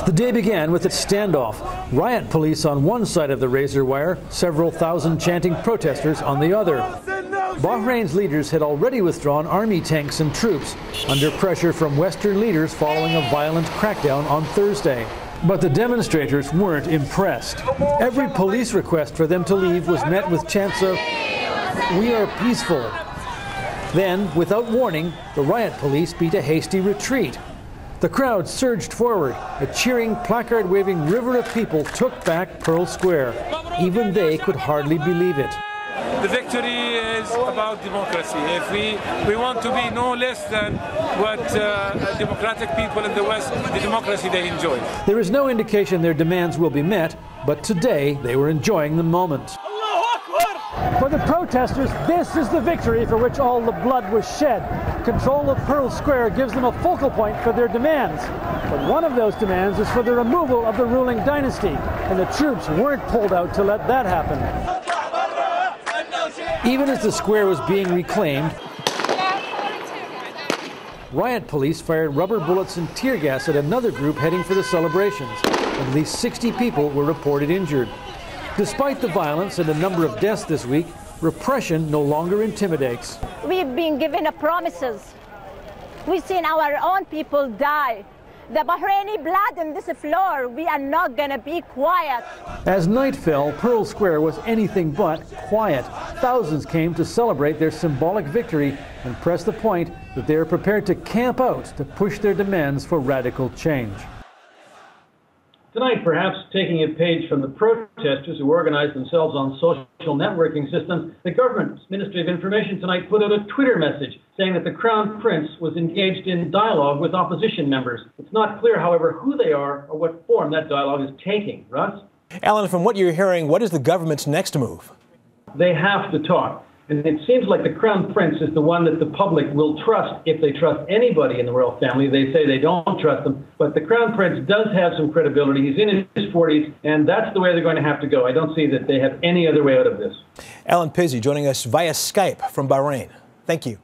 The day began with a standoff. Riot police on one side of the razor wire, several thousand chanting protesters on the other. Bahrain's leaders had already withdrawn army tanks and troops under pressure from Western leaders following a violent crackdown on Thursday. But the demonstrators weren't impressed. Every police request for them to leave was met with chants of, "We are peaceful." Then, without warning, the riot police beat a hasty retreat. The crowd surged forward. A cheering, placard-waving river of people took back Pearl Square. Even they could hardly believe it. The victory is about democracy. If we want to be no less than what democratic people in the West, the democracy they enjoy. There is no indication their demands will be met, but today they were enjoying the moment. For the protesters, this is the victory for which all the blood was shed. Control of Pearl Square gives them a focal point for their demands. But one of those demands is for the removal of the ruling dynasty, and the troops weren't pulled out to let that happen. Even as the square was being reclaimed, riot police fired rubber bullets and tear gas at another group heading for the celebrations. At least 60 people were reported injured. Despite the violence and a number of deaths this week, repression no longer intimidates. We've been given promises. We've seen our own people die. The Bahraini blood on this floor, we are not going to be quiet. As night fell, Pearl Square was anything but quiet. Thousands came to celebrate their symbolic victory and press the point that they are prepared to camp out to push their demands for radical change. Tonight, perhaps taking a page from the protesters who organized themselves on social networking systems, the government's Ministry of Information tonight put out a Twitter message saying that the Crown Prince was engaged in dialogue with opposition members. It's not clear, however, who they are or what form that dialogue is taking. Russ? Alan, from what you're hearing, what is the government's next move? They have to talk. And it seems like the Crown Prince is the one that the public will trust if they trust anybody in the royal family. They say they don't trust them, but the Crown Prince does have some credibility. He's in his 40s, and that's the way they're going to have to go. I don't see that they have any other way out of this. Alan Pizzey joining us via Skype from Bahrain. Thank you.